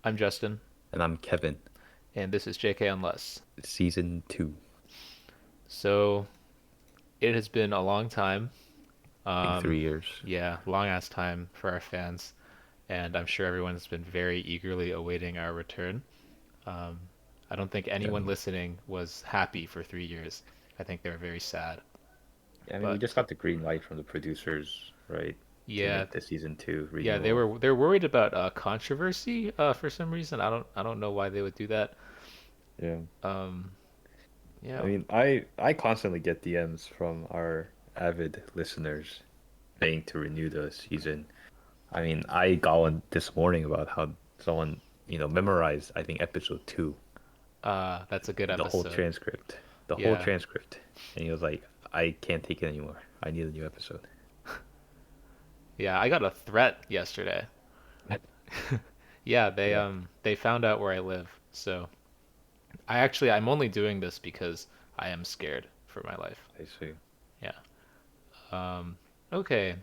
I'm Justin, And I'm Kevin. and this is JK Unless. Season 2. So it has been a long time. I think Um, 3 years. yeah, long ass time for our fans, and I'm sure everyone's been very eagerly awaiting our return. Um, I don't think Yeah. anyone listening was happy for 3 years. I think they were very sad. I mean, we just But got the green light from the producers, right, to yeah, make the season 2 yeah, they renewal. were they're worried about controversy for some reason. I don't know why they would do that. Yeah. Um, I yeah. mean, I constantly get DMs from our avid listeners saying to renew the season. I mean, I got one this morning about how someone, memorized, I think, episode 2, That's a good the whole episode. transcript. The whole Yeah. transcript. And he was like, I can't take it anymore. I need a new episode. Yeah, I got a threat yesterday. Yeah, they Yeah, um they found out where I live. So I'm only doing this because I am scared for my life. I see. Yeah. Okay.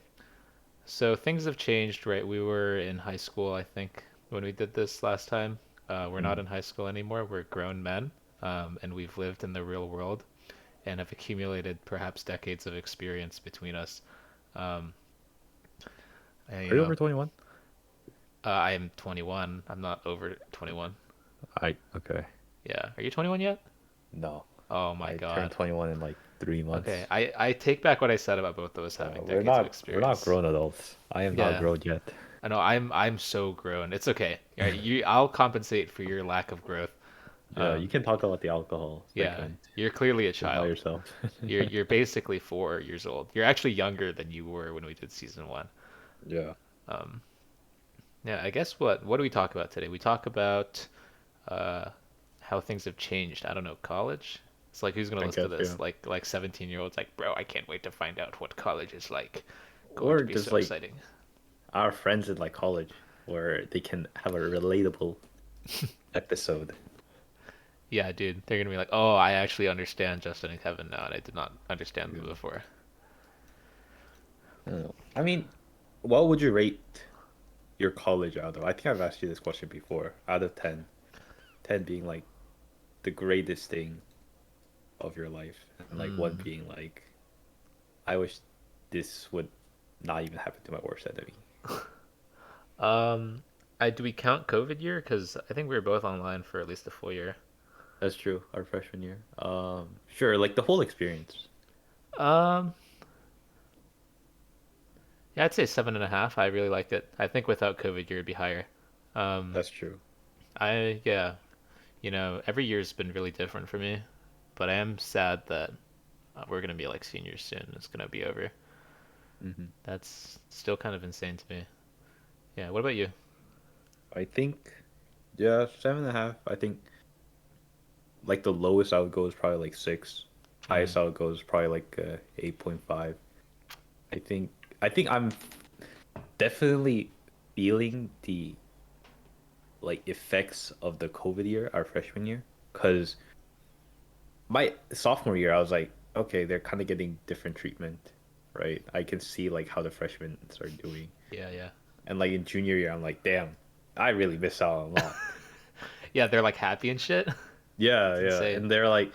So things have changed, right? We were in high school, I think, when we did this last time. We're not Mm. in high school anymore. We're grown men, and we've lived in the real world and have accumulated perhaps decades of experience between us. Um, and, Are you over 21? I am 21. I'm not over 21. Okay. Yeah. Are you 21 yet? No. Oh my I turned God. 21 in like 3 months. Okay, I take back what I said about both of us having We're decades of not experience. grown adults. I am not Yeah, grown yet. I know I'm so grown. It's okay. Yeah, I'll compensate for your lack of growth. Yeah, you Um, can talk about the alcohol yeah, segment you're clearly a by child. yourself. You're basically 4 years old. You're actually younger than you were when we did season one. Yeah. Um, yeah, I guess what do we talk about today? We talk about uh, how things have changed. I don't know, college. It's like who's gonna I listen to guess, this? yeah. Like 17-year-olds like, bro, I can't wait to find out what college is like. Going Or to be just so like exciting. our friends in like college where they can have a relatable episode. Yeah, dude, they're gonna be like, "Oh, I actually understand Justin and Kevin now, and I did not understand them Yeah. before." I don't know. I mean, what would you rate your college out of? I think I've asked you this question before. Out of 10. 10 being like the greatest thing of your life, and like one Mm. being like, I wish this would not even happen to my worst enemy. Um, do we count COVID year? Because I think we were both online for at least a full year. That's true. Our freshman year. Sure, like the whole experience. Um, yeah, I'd say 7.5. I really liked it. I think without COVID year, it'd be higher. Um, That's true. yeah, every year's been really different for me, but I am sad that we're gonna be like seniors soon. It's gonna be over. Hmm. That's still kind of insane to me. Yeah. What about you? I think, yeah, 7.5. I think like the lowest I would go is probably like 6. Mm. Highest I would go is probably like 8.5. I think I think I'm definitely feeling the like effects of the COVID year, our freshman year, because my sophomore year I was like, okay, they're kind of getting different treatment, right? I can see like how the freshmen are doing, Yeah, yeah. and like in junior year, I'm like, damn, I really miss out on a lot. Yeah, they're like happy and shit. Yeah, It's yeah, insane. and they're like,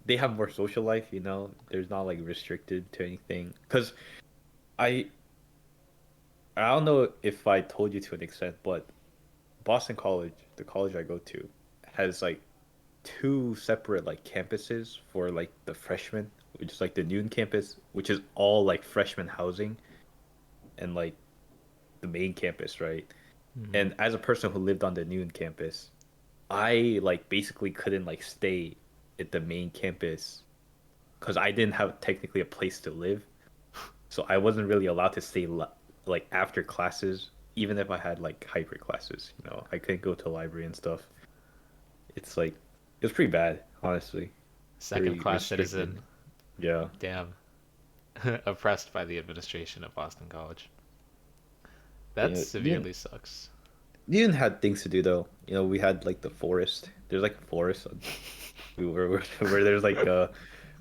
they have more social life, you know. There's not like restricted to anything. Because I I don't know if I told you to an extent, but Boston College, the college I go to, has like two separate like campuses for like the freshmen, which is like the Newton campus, which is all like freshman housing, and like the main campus, right? Hmm. And as a person who lived on the Newton campus, I like basically couldn't like stay at the main campus because I didn't have technically a place to live. So I wasn't really allowed to stay like after classes, even if I had like hybrid classes. You know, I couldn't go to the library and stuff. It's like it was pretty bad, honestly. Second Very class restricted. citizen. Yeah, Damn. Oppressed by the administration of Boston College. That yeah. severely sucks. You didn't had things to do though. You know, we had like the forest. There's like a forest. We were where there's like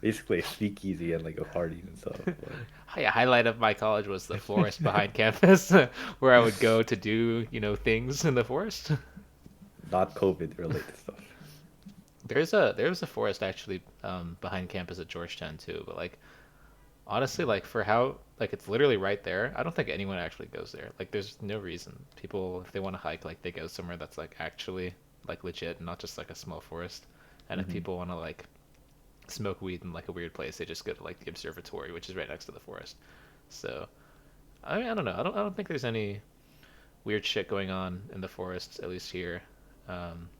basically a speakeasy and like a parties and stuff. But Highlight of my college was the forest behind campus, where I would go to do, things in the forest. not COVID related stuff. There's a forest actually behind campus at Georgetown too, but like honestly, like for how like it's literally right there, I don't think anyone actually goes there. Like there's no reason. People if they want to hike, like they go somewhere that's like actually like legit, not just like a small forest. And if Hmm. people want to like smoke weed in like a weird place, they just go to like the observatory, which is right next to the forest. So I mean, I don't know. I don't think there's any weird shit going on in the forests, at least here. Um,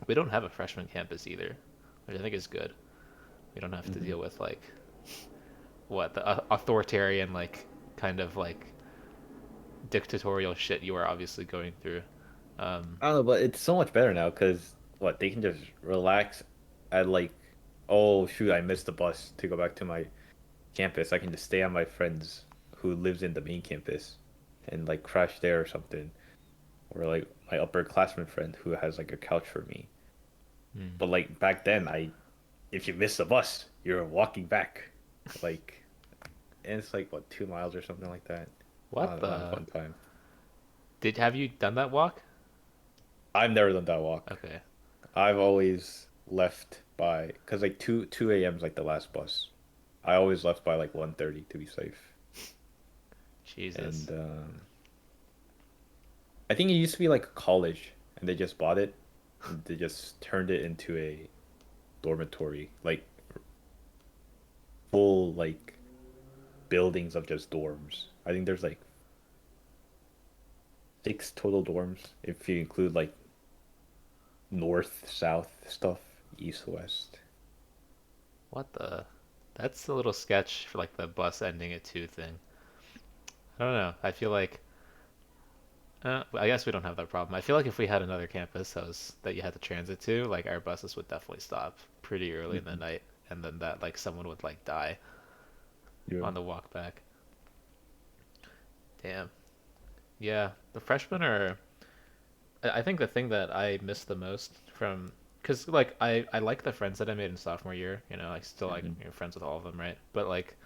we don't have a freshman campus either, which I think is good. We don't have to Hmm. deal with like what the authoritarian like kind of like dictatorial shit you are obviously going through. Um, I don't know, but it's so much better now because what they can just relax at like, oh shoot, I missed the bus to go back to my campus. I can just stay on my friend's who lives in the main campus and like crash there or something. Or like my upperclassman friend who has like a couch for me. hmm. But like back then, I if you miss the bus, you're walking back, like, and it's like what 2 miles or something like that. What Not a the? fun time. Did have you done that walk? I've never done that walk. Okay, I've always left by because like two a.m. is like the last bus. I always left by like 1:30 to be safe. Jesus. And I think it used to be like a college, and they just bought it, and they just turned it into a dormitory, like full like buildings of just dorms. I think there's like 6 total dorms if you include like north, south stuff, east, west. What the? That's a little sketch for like the bus ending at 2 thing. I don't know. I feel like I guess we don't have that problem. I feel like if we had another campus that you had to transit to, like our buses would definitely stop pretty early in the Hmm. night, and then that like someone would like die Yeah. on the walk back. Damn. Yeah, the freshmen are. I think the thing that I miss the most from, because like I like the friends that I made in sophomore year. You know, I still like Hmm. friends with all of them, right? But like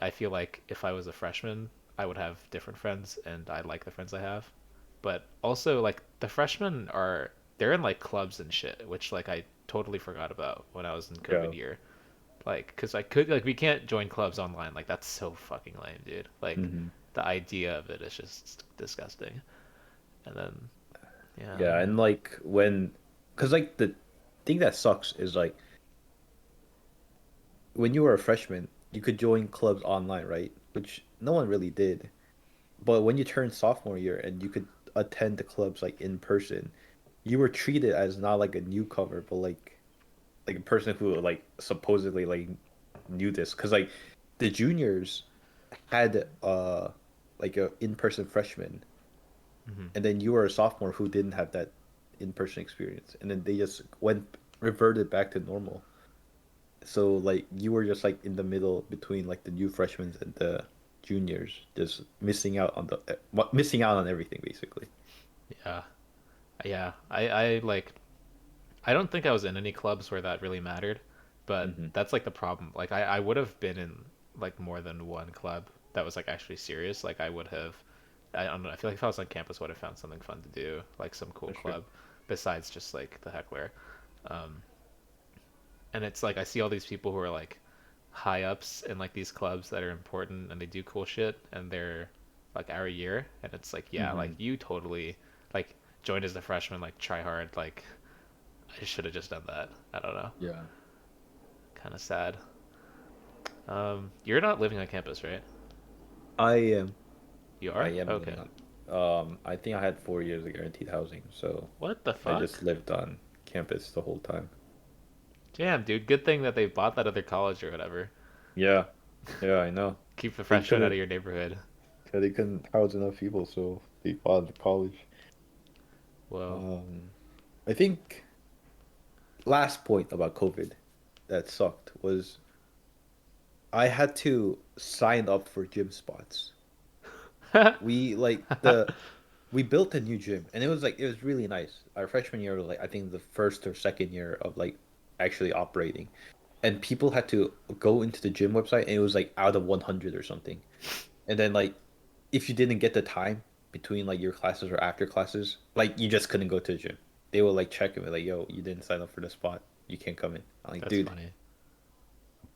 I feel like if I was a freshman, I would have different friends, and I like the friends I have. But also like the freshmen are they're in like clubs and shit, which like I totally forgot about when I was in Yeah. COVID year. Like, cause I could like we can't join clubs online. Like that's so fucking lame, dude. Like Hmm. the idea of it is just disgusting. And then yeah, I don't Yeah, know. and like because like the thing that sucks is like when you were a freshman, you could join clubs online, right? Which no one really did. But when you turned sophomore year and you could attend the clubs like in person, you were treated as not like a newcomer, but like a person who like supposedly like knew this. Because like the juniors had like a in-person freshman, Hmm. and then you were a sophomore who didn't have that in-person experience, and then they just went reverted back to normal. So like you were just like in the middle between like the new freshmen and the juniors, just missing out on missing out on everything basically. Yeah, yeah. I like I don't think I was in any clubs where that really mattered, but Hmm. that's like the problem. Like I would have been in like more than one club that was like actually serious. Like I would have I don't know. I feel like if I was on campus, I would have found something fun to do, like some cool That's true. club, besides just like the heckler. Um, and it's like I see all these people who are like high ups in like these clubs that are important and they do cool shit and they're like our year and it's like yeah like Hmm. you totally like joined as a freshman like try hard like I should have just done that. I don't know. Yeah. Kind of sad. You're not living on campus, right? I am. You I are? am living Okay. on. I think I had 4 years of guaranteed housing, so What the I just fuck? lived on campus the whole time. Damn, dude. Good thing that they bought that other college or whatever. Yeah, yeah, I know. Keep the They freshmen out of couldn't, your neighborhood. yeah, they couldn't house enough people, so they bought the college. Whoa. Um, I think last point about COVID that sucked was I had to sign up for gym spots. We like the we built a new gym and it was really nice. Our freshman year was like I think the first or second year of like actually operating. And people had to go into the gym website and it was like out of 100 or something. And then like if you didn't get the time between like your classes or after classes, like you just couldn't go to the gym. They will like check and be like, "Yo, you didn't sign up for the spot. You can't come in." I'm like, That's "Dude, funny.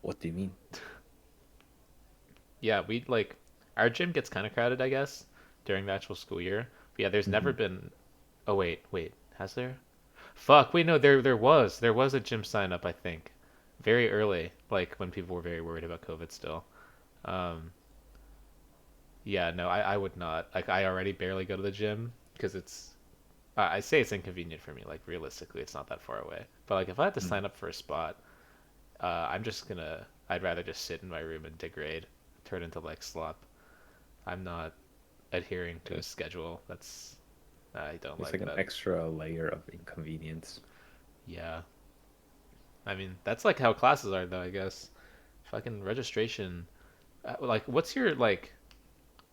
what do you mean?" Yeah, we like our gym gets kind of crowded, I guess, during the actual school year. But yeah, there's never Hmm. been. Oh wait, has there? Fuck, wait, no, there was a gym sign up, I think, very early, like when people were very worried about COVID still. Um, yeah, no, I would not. Like, I already barely go to the gym because I say it's inconvenient for me. Like, realistically, it's not that far away. But like, if I had to sign up for a spot, I'd rather just sit in my room and degrade, turn into like slop. I'm not adhering to a schedule. I don't It's like like an that. extra layer of inconvenience. Yeah. I mean, that's like how classes are though, I guess. Fucking registration. Like, what's your like?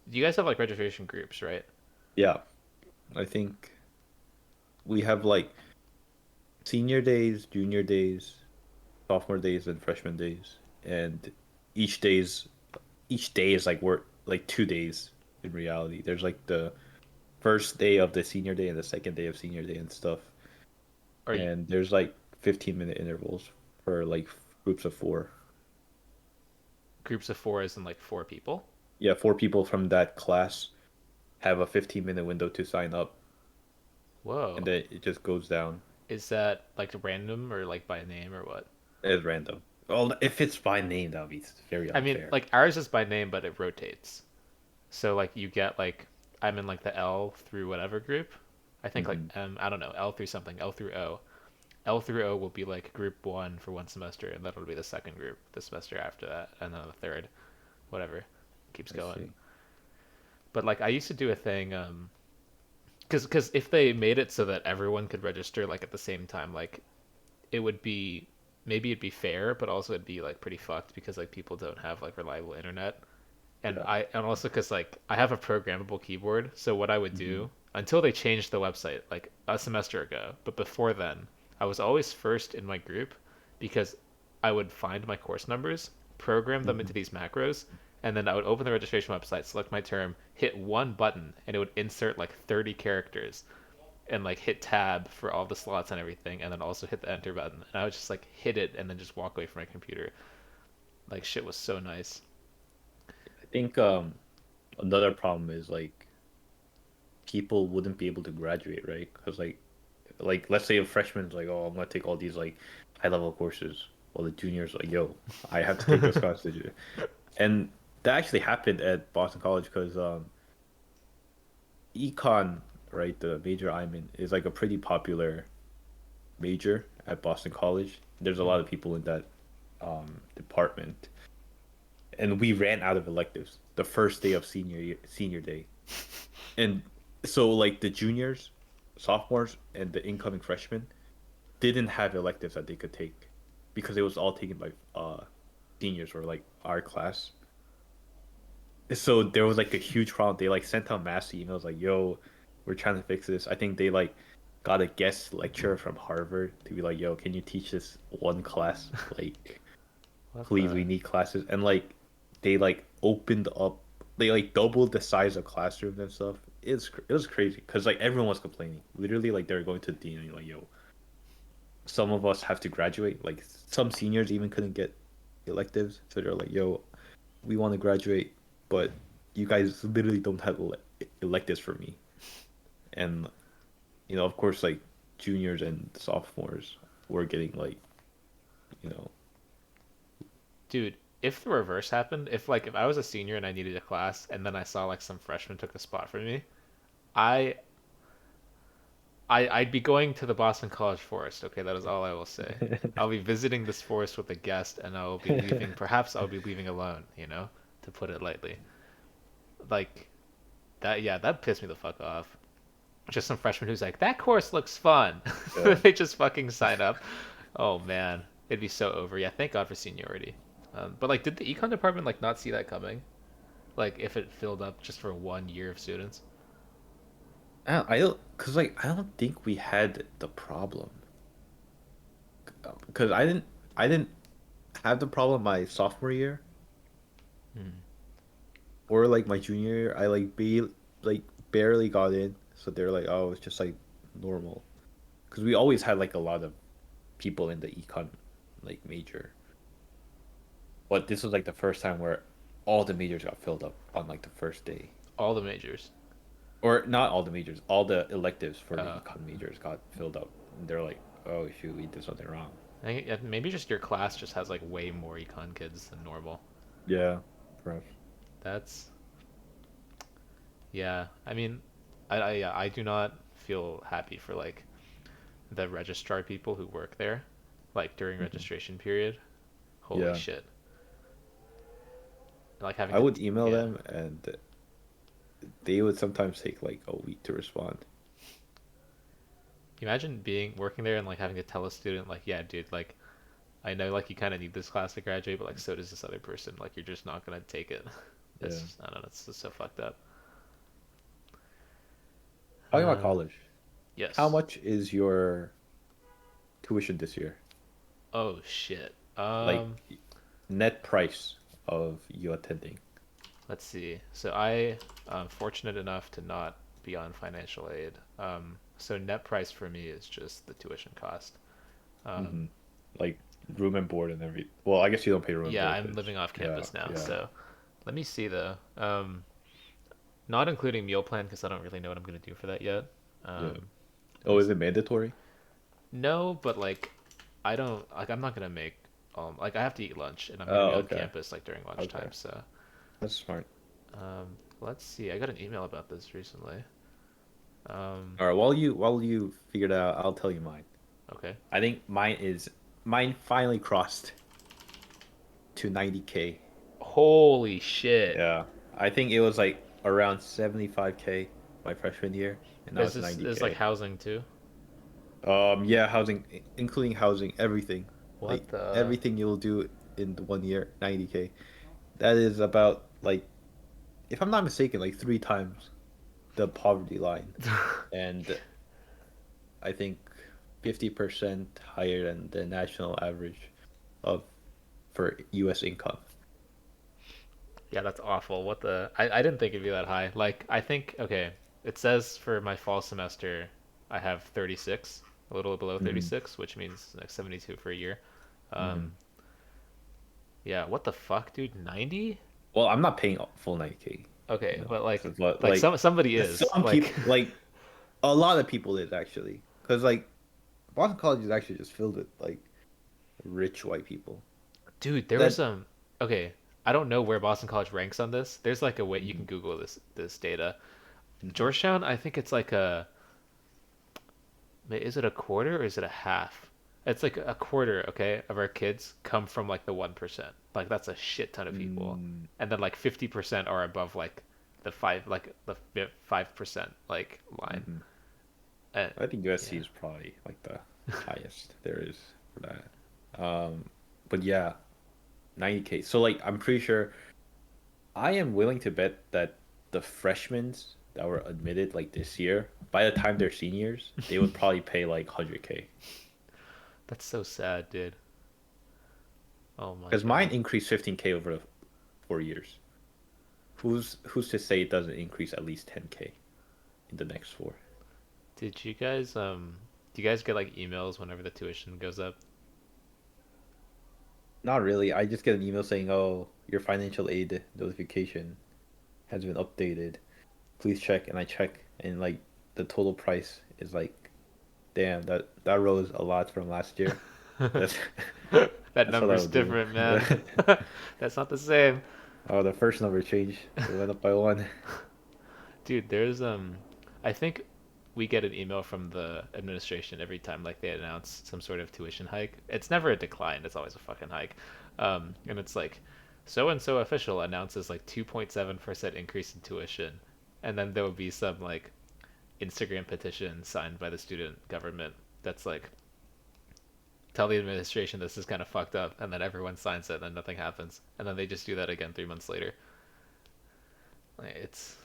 Do you guys have like registration groups, right? Yeah, I think we have like senior days, junior days, sophomore days, and freshman days, and each days each day is like work like 2 days in reality. There's like the first day of the senior day and the second day of senior day and stuff. Or you, And there's like 15-minute intervals for like groups of four. groups of four, as in like four people? Yeah, four people from that class have a 15-minute window to sign up, and Whoa. then it just goes down Is that like random or like by name or what? as random. Well, if it's by name, that would be very I mean, unfair. like ours is by name, but it rotates. So like you get like I'm in like the L through whatever group. I think like Hmm. I don't know, L through something, L through O. L through O will be like group one for one semester, and that'll be the second group the semester after that, and then the third, whatever, keeps I going. see. But like I used to do a thing, because if they made it so that everyone could register like at the same time, like it would be maybe it'd be fair, but also it'd be like pretty fucked because like people don't have like reliable internet, Yeah. and also because like I have a programmable keyboard, so what I would Hmm. do until they changed the website like a semester ago, but before then, I was always first in my group because I would find my course numbers, program them into Hmm. these macros, and then I would open the registration website, select my term, hit one button, and it would insert like 30 characters and like hit tab for all the slots and everything, and then also hit the enter button. And I would just like hit it and then just walk away from my computer. Like shit was so nice. I think another problem is like people wouldn't be able to graduate, right? Because like let's say a freshman's like, oh, I'm gonna take all these like high level courses, while the junior's like, yo, I have to take those classes. And that actually happened at Boston College because econ, right, the major I'm in, is like a pretty popular major at Boston College. There's a lot Mm. of people in that department, and we ran out of electives the first day of senior day, and so like the juniors, sophomores, and the incoming freshmen didn't have electives that they could take because it was all taken by seniors or like our class. So there was like a huge problem. They like sent out mass emails like, "Yo, we're trying to fix this." I think they like got a guest lecturer from Harvard to be like, "Yo, can you teach this one class? Like, What please, the? we need classes." And like they like opened up, they like doubled the size of classrooms and stuff. It was crazy because like everyone was complaining. Literally, like they're going to the dean and like, "Yo, some of us have to graduate." Like some seniors even couldn't get electives, so they're like, "Yo, we want to graduate, but you guys literally don't have electives for me." And of course, like juniors and sophomores were getting like, you know, Dude, if the reverse happened, if I was a senior and I needed a class and then I saw like some freshman took a spot for me, I I'd be going to the Boston College Forest. Okay, that is all I will say. I'll be visiting this forest with a guest and I will be leaving, perhaps I'll be leaving alone, to put it lightly. Like that, yeah, that pissed me the fuck off. Just some freshman who's like, that course looks fun. yeah. They just fucking sign up. Oh man, it'd be so over. Yeah, thank God for seniority. But like, did the econ department like not see that coming? Like, if it filled up just for 1 year of students? Cause like I don't think we had the problem. Cause I didn't have the problem my sophomore year Hmm. or like my junior year. I like barely got in, so they're like, oh, it's just like normal. Because we always had like a lot of people in the econ like major, but this was like the first time where all the majors got filled up on like the first day. All the majors. Or not all the majors, all the electives for the Uh, econ majors got filled up. And they're like, oh shoot, we did something wrong. maybe just your class just has like way more econ kids than normal. Yeah, perhaps. That's yeah. I mean, yeah, I do not feel happy for like the registrar people who work there, like during Mhm. registration period. Holy Yeah, shit! Like having I to would email yeah. them, and they would sometimes take like a week to respond. Imagine being working there and like having to tell a student like, yeah, dude, like I know like you kind of need this class to graduate, but like so does this other person. Like you're just not gonna take it. Yeah. That's I don't know. It's just so fucked up. Talking about Uh, college, how yes. much is your tuition this year? Oh shit. Like net price of you attending? Let's see. So I am fortunate enough to not be on financial aid. So net price for me is just the tuition cost. Um, Mm-hmm. Like room and board and every. Well, I guess you don't pay room and yeah, board I'm because living off yeah, campus now, yeah, so let me see though. Not including meal plan because I don't really know what I'm gonna do for that yet. yeah. Let Oh, me is see. it mandatory? No, but like I don't like I'm not gonna make like I have to eat lunch and I'm gonna Oh, be on okay, campus like during okay. lunchtime, so That's smart. let's see. I got an email about this recently. Um, All right, while you figure that out, I'll tell you mine. okay. I think mine finally crossed to 90K. Holy shit. Yeah. I think it was like around 75K my freshman year, and now Is it's this like 90K. housing too? Yeah, housing, including housing, everything. Like What the everything you'll do in the 1 year, 90K. That is about like, if I'm not mistaken, like three times the poverty line. And I think 50% higher than the national average of for US income. Yeah, that's awful. What the I didn't think it'd be that high. Like I think okay, it says for my fall semester I have 36, a little below Hmm 36, which means like 72 for a year. hmm Um yeah, what the fuck, dude? 90? Well, I'm not paying full 90K, Okay, but but like like somebody is. some Like people, like a lot of people is actually, because like Boston College is actually just filled with like rich white people. dude, there was That some okay, I don't know where Boston College ranks on this. There's like a way you hmm can Google this data. hmm Georgetown, I think it's like a is it a quarter or is it a half? It's like a quarter, okay, of our kids come from like the 1%. Like that's a shit ton of people. mm And then like 50% are above like the 5% like line. hmm And I think USC yeah. is probably like the highest there is for that. But yeah, 90K. So like I'm pretty sure I am willing to bet that the freshmen that were admitted like this year, by the time they're seniors, they would probably pay like 100K. That's so sad, dude. Oh my Because mine God. increased 15K over the 4 years. Who's to say it doesn't increase at least 10K in the next four? Did you guys do you guys get like emails whenever the tuition goes up? Not really. I just get an email saying, "Oh, your financial aid notification has been updated. Please check." And I check, and like the total price is like, damn, that rose a lot from last year. That's That that's what I number's would do. different, man. That's not the same. Oh, the first number changed. It went up by one. Dude, there's I think we get an email from the administration every time like they announce some sort of tuition hike. It's never a decline, it's always a fucking hike. And it's like so and so official announces like 2.7% increase in tuition. And then there will be some like Instagram petition signed by the student government that's like tell the administration this is kind of fucked up and then everyone signs it and then nothing happens. And then they just do that again 3 months later. Like, it's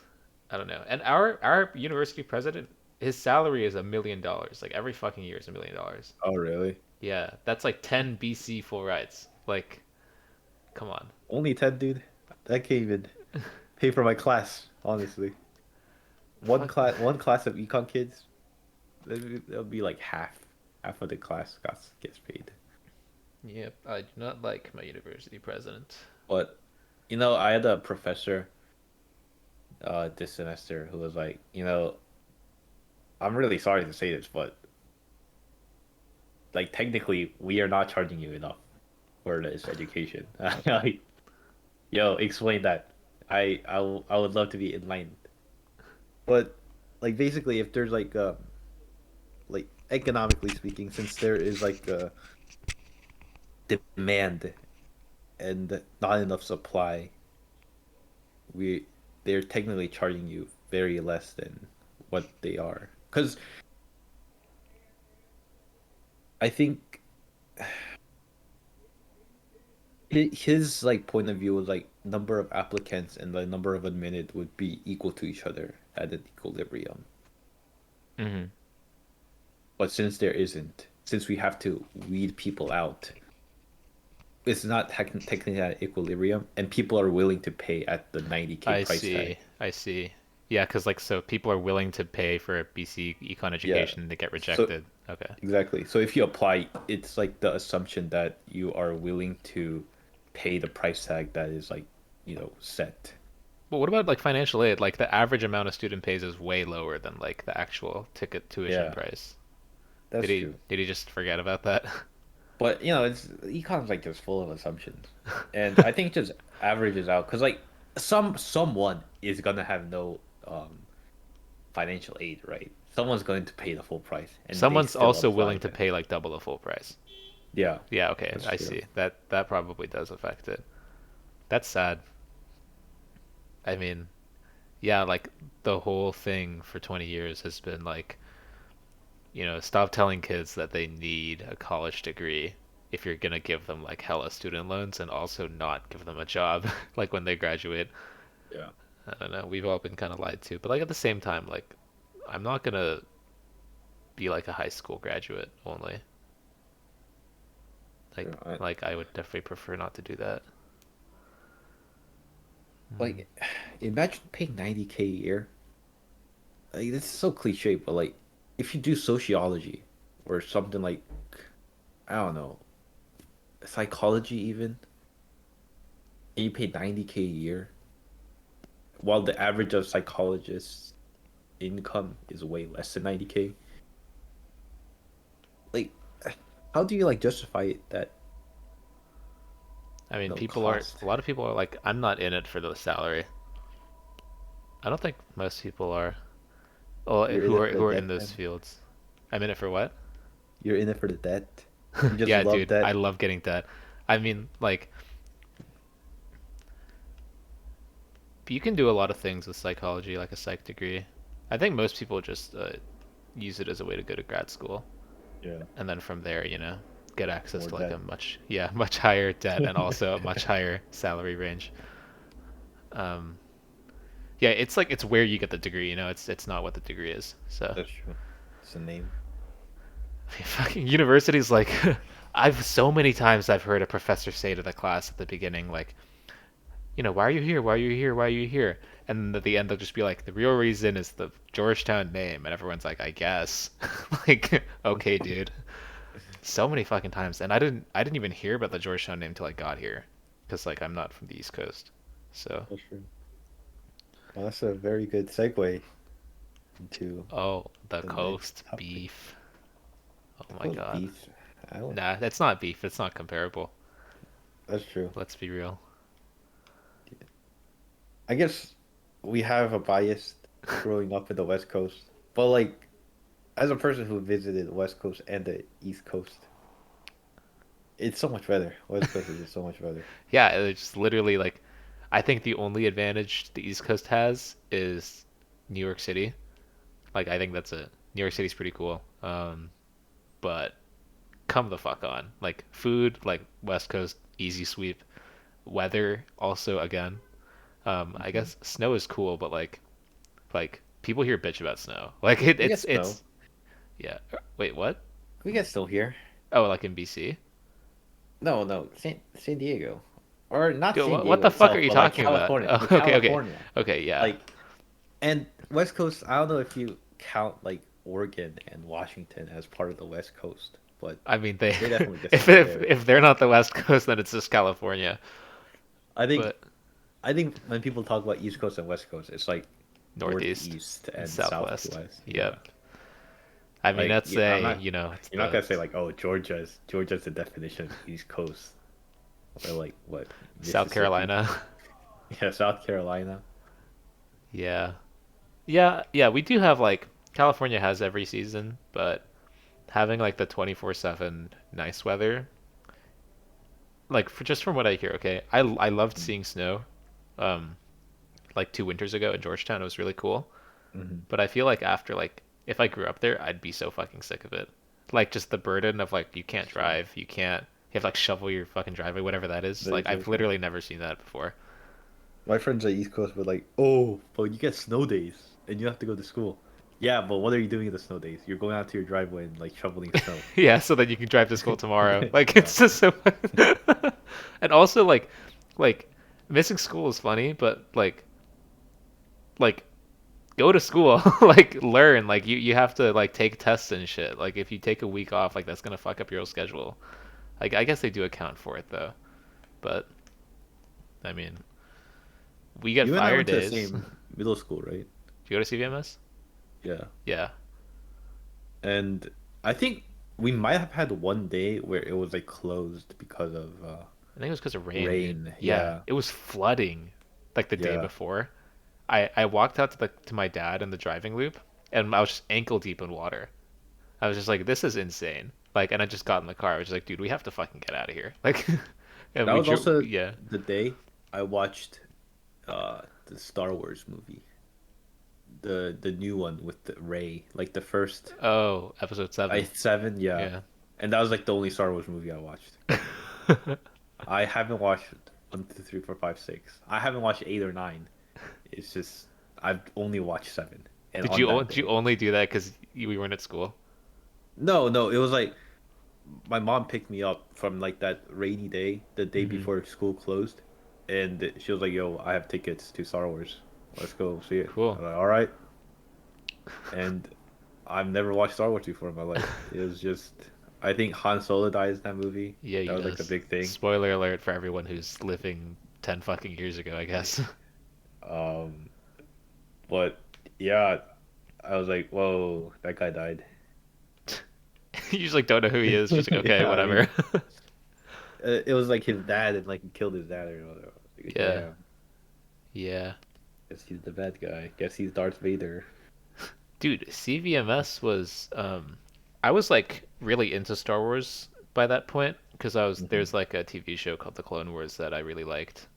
I don't know. And our university president, his salary is $1 million. Like every fucking year is $1 million. Oh, really? Yeah, that's like 10 BC full rides. Like, come on. Only 10, dude. That can't even pay for my class, honestly. Fuck. one class of econ kids, it'll be like half of the class gets paid. Yep, I do not like my university president. But I had a professor this semester who was like, I'm really sorry to say this, but like technically we are not charging you enough for this education. Like, yo, explain that. I would love to be enlightened. But like basically if there's like economically speaking, since there is like a demand and not enough supply, we they're technically charging you very less than what they are. Because I think his like point of view was like number of applicants and the number of admitted would be equal to each other at an equilibrium. Hmm. But since there isn't, since we have to weed people out, it's not technically at equilibrium, and people are willing to pay at the 90K I price tag. see. I see. Yeah, because like so people are willing to pay for a BC econ Yeah. education to get So rejected. Okay. exactly. So if you apply, it's like the assumption that you are willing to pay the price tag that is like, set. But what about like financial aid? Like the average amount a student pays is way lower than like the actual ticket tuition Yeah, price. that's Did he true. did he just forget about that? But it's econ's like just full of assumptions, and I think it just averages out because like someone is gonna have no financial aid, right? Someone's going to pay the full price, and they Someone's still also apply willing to then. pay like double the full price. Yeah, Yeah, okay, that's I true. see. That probably does affect it. That's sad. I mean, yeah, like the whole thing for 20 years has been like, stop telling kids that they need a college degree if you're gonna give them like hella student loans and also not give them a job like when they graduate. Yeah. I don't know. We've all been kind of lied to, but like at the same time, like I'm not gonna be like a high school graduate only. Like Yeah, like I would definitely prefer not to do that. Mm. like imagine paying 90K a year. Like this is so cliche, but like if you do sociology or something like I don't know, psychology even, and you pay 90K a year, while the average of psychologists' income is way less than 90K. Like, how do you like justify it that I mean, cost? a lot of people are like, I'm not in it for the salary. I don't think most people are. Well, You're in it for the who are in debt, those man. fields. I'm in it for what? You're in it for the debt. You just Yeah, love dude, I that. love getting that. I mean, like, you can do a lot of things with psychology, like a psych degree. I think most people just use it as a way to go to grad school, Yeah, and then from there, get access more to like debt. a much higher debt and also a much higher salary range. Um, yeah, it's like it's where you get the degree, it's not what the degree is. So, That's true. It's a name. fucking universities like I've so many times I've heard a professor say to the class at the beginning like, why are you here? Why are you here? Why are you here? And then at the end, they'll just be like, the real reason is the Georgetown name. And everyone's like, I guess. Like, okay, dude. So many fucking times. And I didn't even hear about the Georgetown name till I got here. Because, like, I'm not from the East Coast. So, That's true. Well, that's a very good segue into oh, the the next coast topic. beef. Oh my Coast God. beef. I don't. Nah, that's not beef. It's not comparable. That's true. Let's be real. I guess we have a bias growing up in the West Coast, but like as a person who visited the West Coast and the East Coast, it's so much better. West Coast is just so much better. Yeah, it's just literally like, I think the only advantage the East Coast has is New York City. Like I think that's it. New York City's pretty cool. But come the fuck on. Like food, like West Coast, easy sweep. Weather, also again. I Hmm. guess snow is cool, but like people here bitch about snow. Like it, We get snow. it's yeah. Wait, what? We get snow here. Oh, like in BC? No, no, San Diego, or not Dude, San what Diego the fuck are itself, you but like talking about? California, Oh, like okay, okay, California, okay. Yeah, like and West Coast. I don't know if you count like Oregon and Washington as part of the West Coast, but I mean, they they definitely get if snow if there. if they're not the West Coast, then it's just California. I think But I think when people talk about East Coast and West Coast, it's like Northeast Northeast and and Southwest. Southwest. Yeah. Yep. I mean, Like that's yeah, I'm a not it's you're not the gonna say like, oh, Georgia's the definition of East Coast. Or like what, South Mississippi? Carolina. Yeah, South Carolina. Yeah. Yeah, yeah, we do have like California has every season, but having like the 24/7 nice weather, like just from what I hear, okay, I loved seeing snow, um, like 2 winters ago in Georgetown. It was really cool. Mm-hmm. But I feel like after like if I grew up there, I'd be so fucking sick of it. Like just the burden of like you can't Sure. drive, you have to like shovel your fucking driveway, whatever that is. That Like is very I've true. literally never seen that before. My friends at East Coast were like, "Oh, but you get snow days and you have to go to school." Yeah, but what are you doing in the snow days? You're going out to your driveway and like shoveling snow. Yeah, so that you can drive to school tomorrow. Like Yeah. it's just so and also like missing school is funny, but like go to school, like learn, like you have to like take tests and shit. Like if you take a week off, like that's gonna fuck up your whole schedule. Like I guess they do account for it though. But I mean, we get You and I fire went to the days. same middle school, right? Do you go to CVMS? Yeah. Yeah. And I think we might have had one day where it was like closed because of I think it was because of rain, dude. rain. Yeah, Yeah. it was flooding like the day Yeah. before. I walked out to the to my dad in the driving loop and I was just ankle deep in water. I was just like, this is insane. Like, and I just got in the car. I was like, dude, we have to fucking get out of here. Like, and That we was drew, also yeah. the day I watched the Star Wars movie. The new one with the Ray, like the first Oh, episode I seven. seven, yeah. Yeah. And that was like the only Star Wars movie I watched. I haven't watched 1, 2, 3, 4, 5, 6. I haven't watched 8 or 9. It's just I've only watched 7, and on that Did you day. only do that because we weren't at school? No, no, it was like my mom picked me up from like that rainy day, the day Hmm. before school closed, and she was like, "Yo, I have tickets to Star Wars. Let's go see it." I Cool. was like, "All right." And I've never watched Star Wars before in my life. It was just I think Han Solo dies in that movie. Yeah, That he was like the does. big thing. Spoiler alert for everyone who's living 10 fucking years ago, I guess. Um, but yeah, I was like, "Whoa, that guy died." You just like don't know who he is. Just like, okay, Yeah, I whatever. mean, it was like his dad, and like he killed his dad or whatever. Like, Yeah. damn, Yeah. guess he's the bad guy. Guess he's Darth Vader. Dude, CVMS was I was like really into Star Wars by that point because Hmm. there's like a TV show called The Clone Wars that I really liked.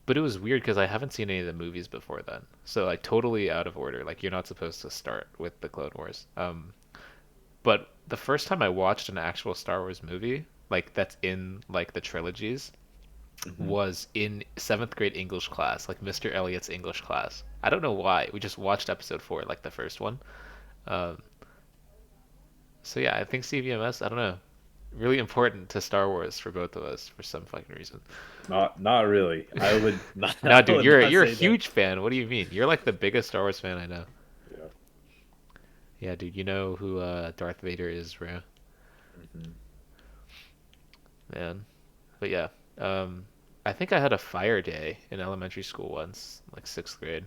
But it was weird because I haven't seen any of the movies before then. So like totally out of order. Like you're not supposed to start with The Clone Wars. But the first time I watched an actual Star Wars movie, like that's in like the trilogies, Hmm. was in seventh grade English class, like Mr. Elliot's English class. I don't know why. We just watched episode four, like the first one. Um, so yeah, I think CVMS, I don't know, really important to Star Wars for both of us for some fucking reason. Not really. I would not. Now, I dude, would not you're a say that. huge fan. What do you mean? You're like the biggest Star Wars fan I know. Yeah. Yeah, dude, you know who Darth Vader is, bro. Hmm. Man. But yeah, I think I had a fire day in elementary school once, like sixth grade.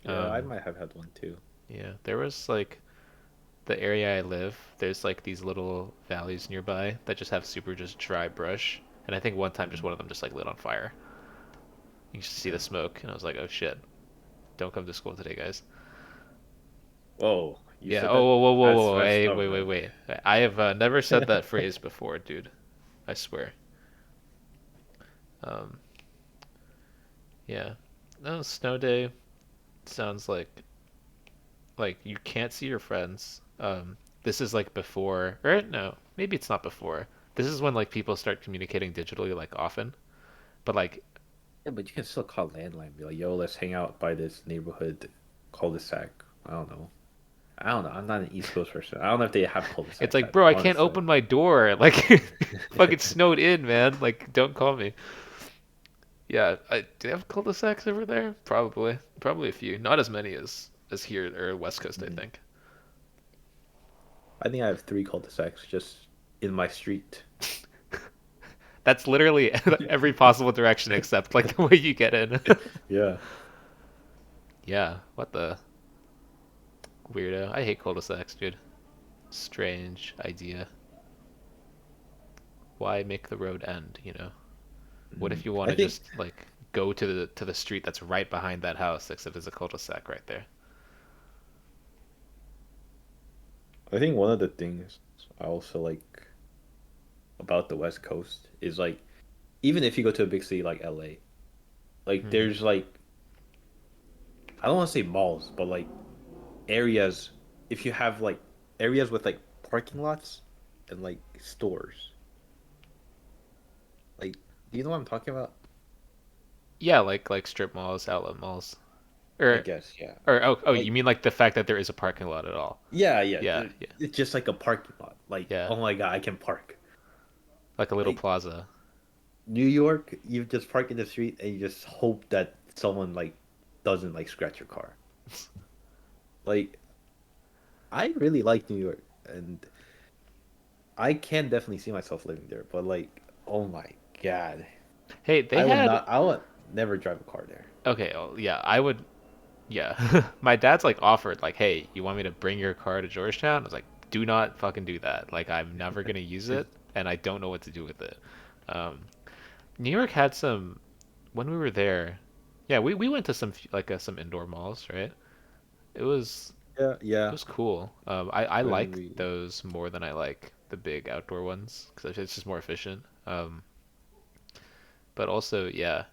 Yeah, I Um, might have had one too. yeah, there was like the area I live, there's like these little valleys nearby that just have super just dry brush. And I think one time just Hmm. one of them just like lit on fire. You can just see the Damn. smoke, and I was like, oh shit, don't come to school today, guys. Whoa, you Yeah. said Oh, that? whoa, That's wait, tough, wait, wait, man. wait. I have never said that phrase before, dude. I swear. Um, yeah. No, snow day sounds like you can't see your friends. This is like before, or no, maybe it's not before. This is when like people start communicating digitally like often. But like, Yeah, but you can still call landline. Be like, "Yo, let's hang out by this neighborhood cul-de-sac." I don't know. I don't know. I'm not an East Coast person. I don't know if they have it's cul-de-sacs. like, bro, I can't Honestly. open my door. Like, fucking snowed in, man. Like, don't call me. Yeah, do they have cul-de-sacs over there? Probably, probably a few. Not as many as here or West Coast, I Mm. think. I think I have three cul-de-sacs just in my street. That's literally every possible direction except like the way you get in. Yeah. Yeah, what the weirdo. I hate cul-de-sacs, dude. Strange idea. Why make the road end, you know? What if Mm. you want I to think just like go to the street that's right behind that house, except there's a cul-de-sac right there? I think one of the things I also like about the West Coast is like even if you go to a big city like LA, like Hmm. there's like I don't want to say malls, but like areas if you have like areas with like parking lots and like stores. Like do you know what I'm talking about? Yeah, like strip malls, outlet malls, I or guess, yeah. or you Like mean like the fact that there is a parking lot at all? yeah, yeah. Yeah, yeah, It's just like a parking lot. Like, yeah, oh my God, I can park. like a little Like plaza. New York, you just park in the street and you just hope that someone like doesn't like scratch your car. Like I really like New York and I can definitely see myself living there, but like, oh my God. Hey, they had I would never drive a car there. okay, well, yeah, I would. Yeah, my dad's like offered like, hey, you want me to bring your car to Georgetown? I was like, do not fucking do that. Like, I'm never gonna use it, and I don't know what to do with it. Um, New York had some when we were there. Yeah, we went to some indoor malls, right? It was Yeah, it yeah. was cool. I When like we those more than I like the big outdoor ones because it's just more efficient. But also, yeah,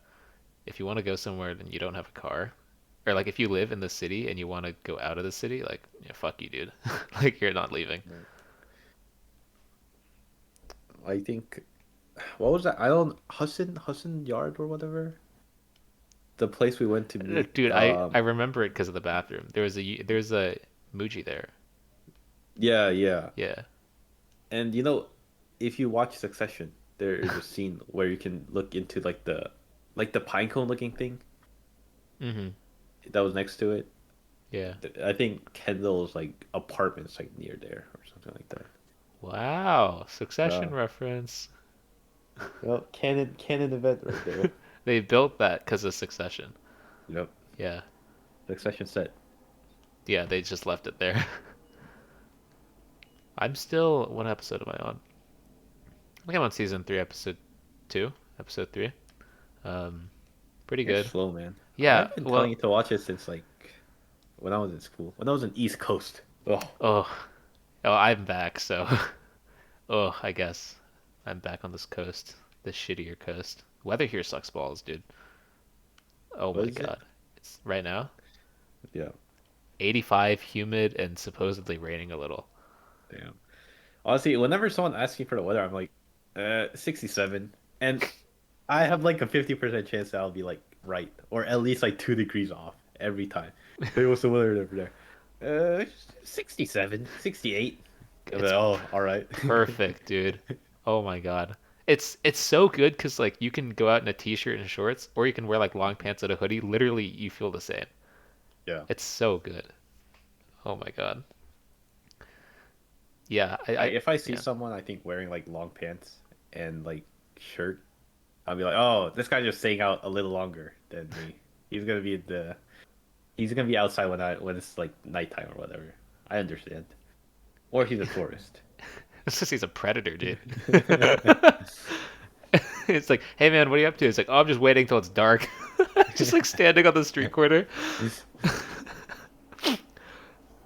if you want to go somewhere and you don't have a car, or like if you live in the city and you want to go out of the city, like, yeah, fuck you, dude. Like you're not leaving. I think what was that? I don't Hudson Yard or whatever. The place we went to meet. Dude, I remember it because of the bathroom. There's a Muji there. Yeah, yeah. Yeah. And you know, if you watch Succession, there is a scene where you can look into like the pine cone looking thing Mm-hmm. that was next to it. Yeah. I think Kendall's like apartments like near there or something like that. Wow. Yeah. Succession reference. Well, canon event right there. They built that because of Succession. Yep. Yeah. Succession set. Yeah, they just left it there. I'm still, what episode am I on? I think I'm on season three, episode two, episode three. Um, Pretty You're good. slow, man. Yeah, I've been telling well, you to watch it since like when I was in school. When I was in East Coast. Oh, oh, oh, I'm back, so, oh, I guess I'm back on this coast, this shittier coast. Weather here sucks balls, dude. Oh what my is it? God. It's right now, Yeah. 85, humid, and supposedly raining a little. Damn. Honestly, whenever someone asks me for the weather, I'm like, 67. And I have like a 50% chance that I'll be like right, or at least like 2 degrees off every time. Hey, what's the weather over there? 67, 68. I'm like, It's oh, all right. perfect, dude. Oh my God. It's so good because like you can go out in a t-shirt and shorts, or you can wear like long pants and a hoodie. Literally, you feel the same. Yeah. It's so good. Oh my God. Yeah, Like if I see yeah. someone I think wearing like long pants and like shirt, I'll be like, oh, this guy's just staying out a little longer than me. He's gonna be he's gonna be outside when it's like nighttime or whatever. I understand. Or he's a tourist. It's just he's a predator, dude. It's like, hey man, what are you up to? It's like, oh, I'm just waiting till it's dark. Just like standing on the street corner.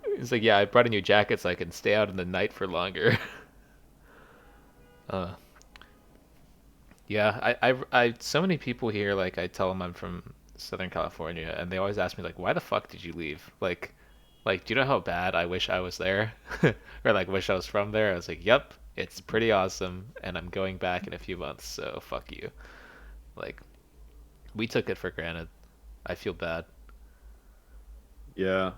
It's like, yeah, I brought a new jacket so I can stay out in the night for longer. Uh, yeah, so many people here, like, I tell them I'm from Southern California, and they always ask me, like, why the fuck did you leave? Like, do you know how bad I wish I was there? Or, like, wish I was from there? I was like, yep, it's pretty awesome, and I'm going back in a few months, so fuck you. Like, we took it for granted. I feel bad. Yeah.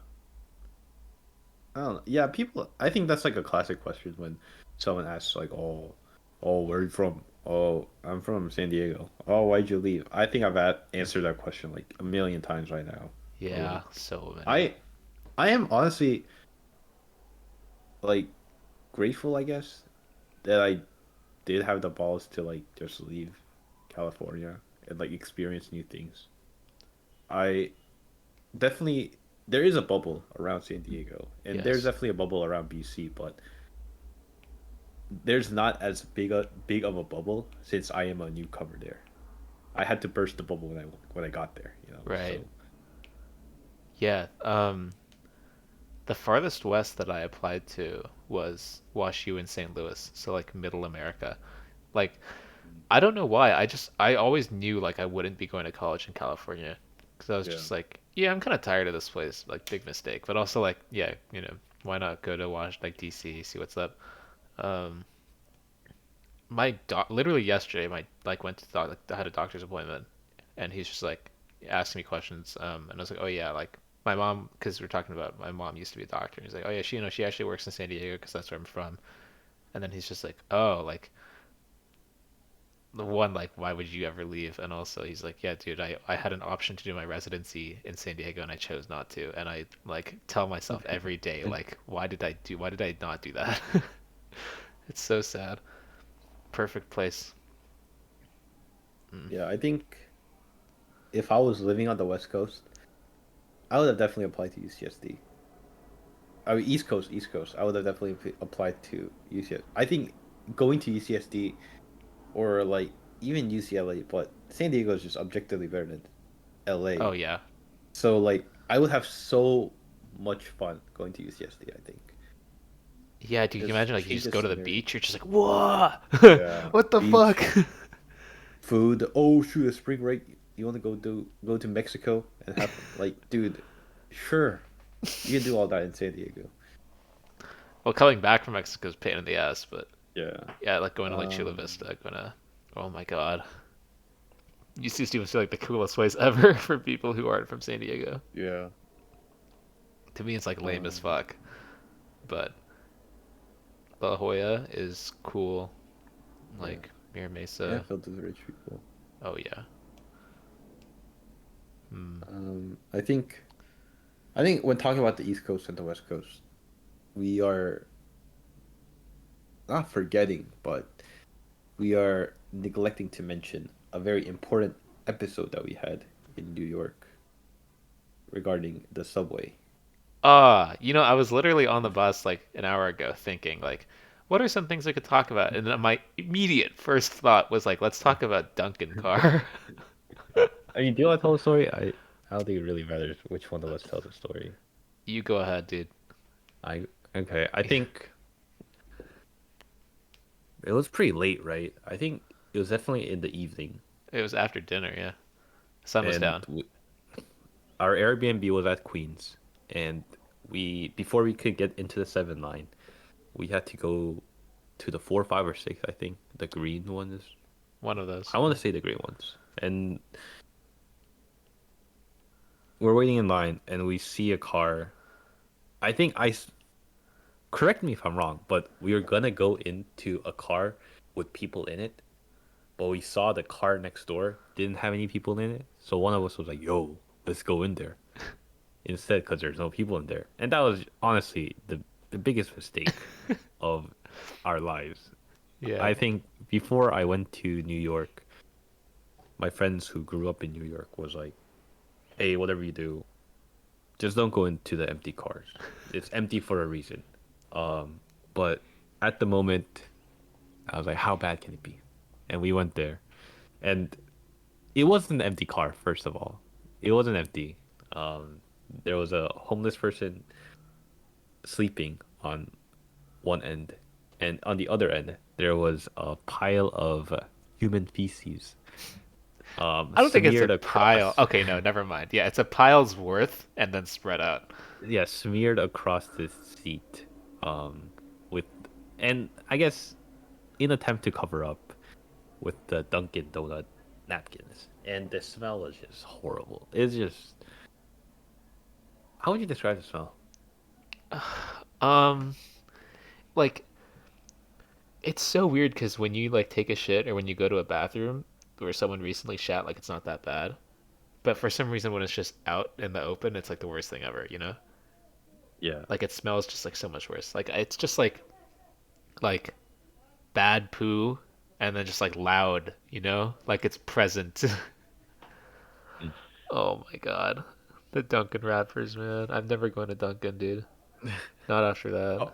I don't know. Yeah, people I think that's like a classic question when someone asks like, oh, where are you from? Oh, I'm from San Diego. Oh, why'd you leave? I think answered that question like a million times right now. Yeah, Oh, so many. I I am honestly like grateful, I guess, that I did have the balls to like just leave California and like experience new things. I definitely there is a bubble around San Diego, and there's Yes. definitely a bubble around BC, but there's not as big of a bubble since I am a newcomer there. I had to burst the bubble when I got there, you know. Right. So Yeah. The farthest west that I applied to was WashU in St. Louis, so like middle America. Like I don't know why. I always knew like I wouldn't be going to college in California because I was yeah. just like, yeah, I'm kind of tired of this place. Like big mistake, but also like, yeah, why not go to DC, see what's up. Um, my literally yesterday, my like went to like I had a doctor's appointment, and he's just like asking me questions. And I was like, oh yeah, like my mom, because we're talking about my mom used to be a doctor. And he's like, oh yeah, she actually works in San Diego because that's where I'm from. And then he's just like, oh, like the one, like why would you ever leave? And also he's like, yeah, dude, I had an option to do my residency in San Diego and I chose not to. And I like tell myself every day, like, why did I not do that? It's so sad. Perfect place. Mm. Yeah, I think if I was living on the West Coast, I would have definitely applied to UCSD. I mean, East Coast. I would have definitely applied to UCSD. I think going to UCSD or like even UCLA, but San Diego is just objectively better than Oh LA. yeah. So like I would have so much fun going to UCSD, I think. Yeah, dude, can you Just imagine like you change just the go to the scenery. beach, you're just like, whoa, Yeah. what the fuck? Beach, food. Oh shoot, a spring break. You want to go to Mexico and have like, dude, sure. You can do all that in San Diego. Well, coming back from Mexico is a pain in the ass, but Yeah. yeah, like going to like Chula Um, Vista, gonna, oh my god. UC must feel like the coolest place ever for people who aren't from San Diego. yeah. To me, it's like lame as Um, fuck, but La Jolla is cool. yeah. Like Mira Yeah, Mesa. filled with rich people. Oh yeah. Hmm. I think when talking about the East Coast and the West Coast, we are not forgetting, but we are neglecting to mention a very important episode that we had in New York regarding the subway. I was literally on the bus like an hour ago thinking like, what are some things I could talk about? And then my immediate first thought was like, let's talk about Duncan Carr. I mean, do you want to tell a story? I don't think it really matters which one of us tells a story. You go ahead, dude. I okay. I think it was pretty late, right? I think it was definitely in the evening, It was after dinner, yeah. Sun was and down. our Airbnb was at Queens, and we before we could get into the 7 line, we had to go to the 4, 5, or 6. I think the green ones. One of those. I want Yeah. to say the green ones, and we're waiting in line, and we see a car. I think correct me if I'm wrong, but we were gonna go into a car with people in it, but we saw the car next door didn't have any people in it, so one of us was like, "Yo, let's go in there." Instead, because there's no people in there, and that was honestly the biggest mistake of our lives. Yeah. I think before I went to New York, my friends who grew up in New York was like, "Hey, whatever you do, just don't go into the empty cars. It's empty for a reason." Um, but at the moment, I was like, "How bad can it be?" And we went there, and it wasn't an empty car. First of all, it wasn't empty. Um, there was a homeless person sleeping on one end, and on the other end there was a pile of human feces I don't think it's a smeared pile. across. Okay, no, never mind. Yeah, it's a pile's worth and then spread out. Yeah, smeared across this seat, um, with, and I guess in attempt to cover up with the Dunkin' Donut napkins, and the smell was just horrible. It's just, how would you describe the smell? Um, like It's so weird because when you like take a shit or when you go to a bathroom where someone recently shat, like it's not that bad. But for some reason, when it's just out in the open, it's like the worst thing ever. You know, Yeah. like it smells just like so much worse. Like it's just like bad poo, and then just like loud. You know, like it's present. Mm. Oh my god, the Dunkin' wrappers, man. I'm never going to Dunkin', dude. Not after that. Oh,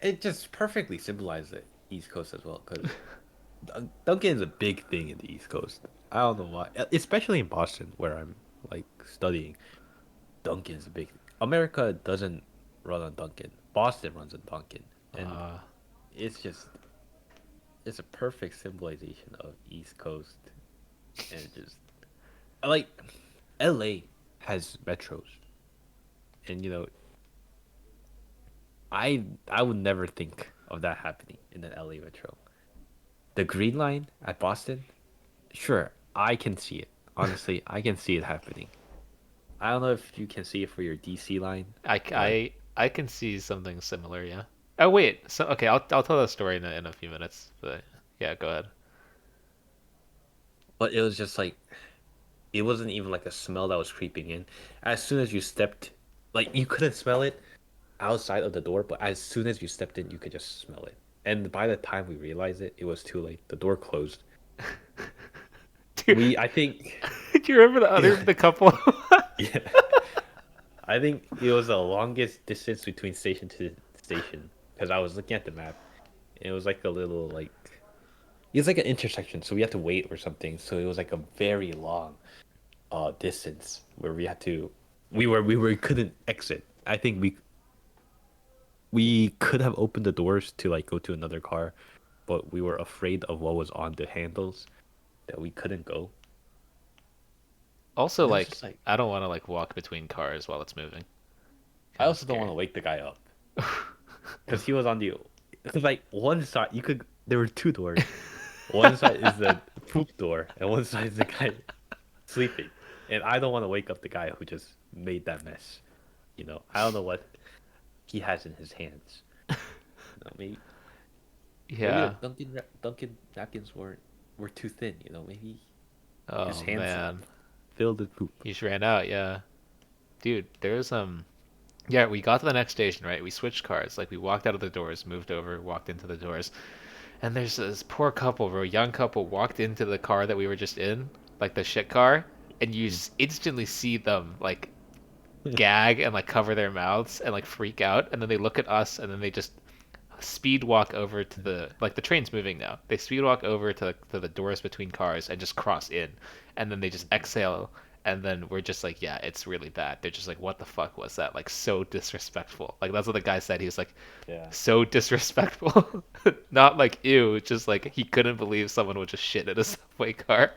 it just perfectly symbolizes the East Coast as well, because Dunkin' is a big thing in the East Coast. I don't know why, especially in Boston, where I'm like studying. Dunkin' is a big thing. America doesn't run on Dunkin'. Boston runs on Dunkin', and Uh, it's just it's a perfect symbolization of East Coast, and it just like LA has metros, and I would never think of that happening in an LA metro. The Green Line at Boston, sure, I can see it. Honestly, I can see it happening. I don't know if you can see it for your DC line, I, but I, I can see something similar, yeah. Oh wait, so okay, I'll tell that story in a few minutes. But yeah, go ahead. it was just like it wasn't even like a smell that was creeping in. As soon as you stepped, like you couldn't smell it outside of the door, but as soon as you stepped in, you could just smell it. And by the time we realized it, it was too late. The door closed. Dude, I think, do you remember the couple? yeah, I think it was the longest distance between station to station because I was looking at the map. And it was like a little like it was like an intersection, so we had to wait or something. So it was like a very long distance where we couldn't exit. I think we could have opened the doors to like go to another car, but we were afraid of what was on the handles that we couldn't go. Also, And it was like, just like I don't want to like walk between cars while it's moving. I Kind of also don't want scary. to wake the guy up because he was on the because like one side you could there were two doors. One side is the poop door, and one side is the guy sleeping. And I don't want to wake up the guy who just made that mess. I don't know what he has in his hands. Maybe the Yeah. Dunkin' napkins were too thin. Maybe his Oh hands man, filled with poop. he just ran out. Yeah, dude. There's Yeah, we got to the next station, right? We switched cars. Like we walked out of the doors, moved over, walked into the doors, and there's this poor couple, bro, young couple, walked into the car that we were just in, like the shit car, and you instantly see them like gag and like cover their mouths and like freak out, and then they look at us, and then they just speed walk over to the train's moving now. They speed walk over to the doors between cars and just cross in, and then they just exhale, and then we're just like, yeah, it's really bad. They're just like, what the fuck was that? Like so disrespectful. Like that's what the guy said. He was like, Yeah, so disrespectful. Not like ew, just like he couldn't believe someone would just shit in a subway car.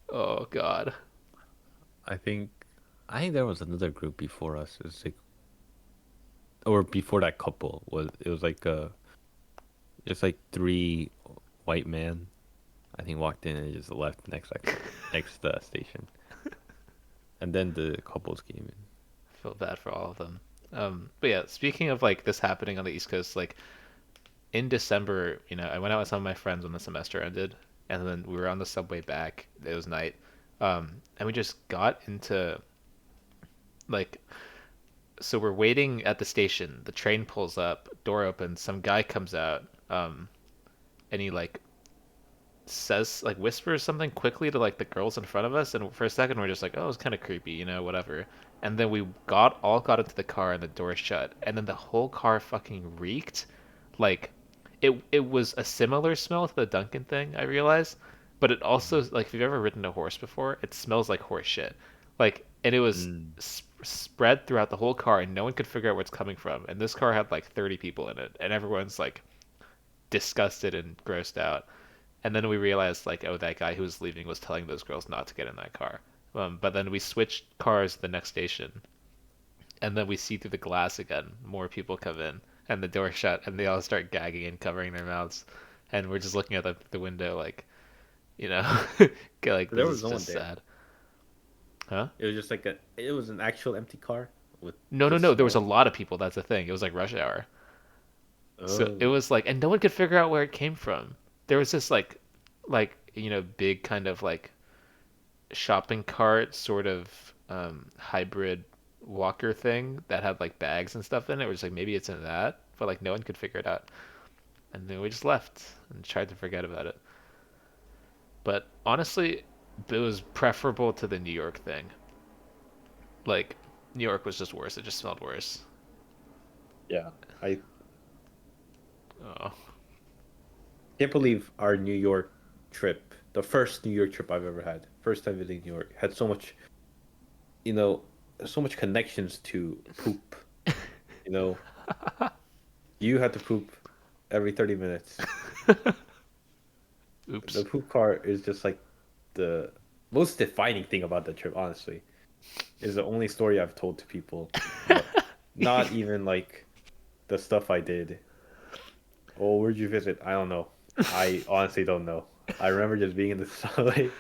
Oh god. I think I think there was another group before us. It's like or before that couple was it was like it's like three white men. I think walked in and just left next station, and then the couples came in. I feel bad for all of them. But yeah, speaking of like this happening on the East Coast, like in December, I went out with some of my friends when the semester ended, and then we were on the subway back. It was night, and we just got into like, so we're waiting at the station. The train pulls up, door opens, some guy comes out, and he like says like whispers something quickly to like the girls in front of us, and for a second we're just like, oh, it's kind of creepy, whatever. And then we got into the car and the door shut, and then the whole car fucking reeked. Like it was a similar smell to the Dunkin' thing, I realized, but it also like if you've ever ridden a horse before, it smells like horse shit. Like and it was Mm. spread throughout the whole car, and no one could figure out where it's coming from. And this car had like 30 people in it, and everyone's like disgusted and grossed out. And then we realized like, oh, that guy who was leaving was telling those girls not to get in that car. But then we switched cars at the next station, and then we see through the glass again. More people come in, and the door shut, and they all start gagging and covering their mouths, and we're just looking at the window like, you know, like There this was is no one just there. sad, huh? It was just like it was an actual empty car with No, no, just no. There was a smoke. lot of people. That's the thing. It was like rush hour. So it Oh, was like, and no one could figure out where it came from. There was this big kind of like shopping cart sort of hybrid walker thing that had like bags and stuff in it. It was like maybe it's in that, but like no one could figure it out. And then we just left and tried to forget about it. But honestly, it was preferable to the New York thing. Like New York was just worse. It just smelled worse. yeah. I Oh. can't believe our New York trip, the first New York trip I've ever had, first time visiting New York, had so much, you know, so much connections to poop. You know, you had to poop every 30 minutes. The Oops. poop cart is just like the most defining thing about the trip, honestly. Is the only story I've told to people. But not even like the stuff I did. Oh, where'd you visit? I don't know. I honestly don't know. I remember just being in the subway.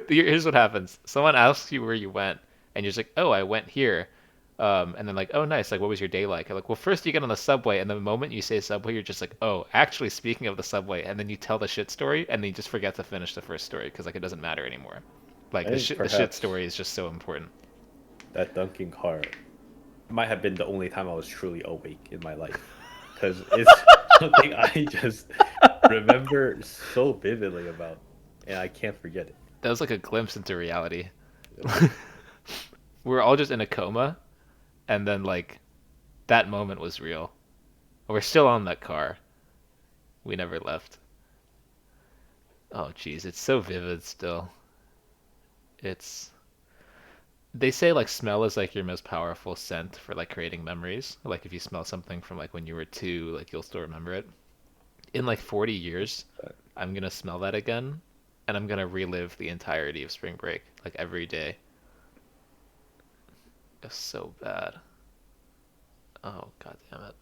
Here's what happens. Someone asks you where you went, and you're just like, "Oh, I went here." And then like, "Oh, nice. Like, what was your day like?" I'm like, "Well, first you get on the subway, and the moment you say subway, you're just like, oh, actually, speaking of the subway," and then you tell the shit story, and then you just forget to finish the first story because like it doesn't matter anymore. Like I think the shit perhaps story is just so important. that dunking cart might have been the only time I was truly awake in my life. Because it's something I just remember so vividly about. And I can't forget it. That was like a glimpse into reality. We were all just in a coma, and then like that moment was real. We're still on that car. We never left. Oh, geez, it's so vivid still. It's they say like smell is like your most powerful scent for like creating memories. Like if you smell something from like when you were two, like you'll still remember it. In like 40 years, But I'm gonna smell that again, and I'm gonna relive the entirety of spring break, like every day. It's so bad. Oh, god damn it.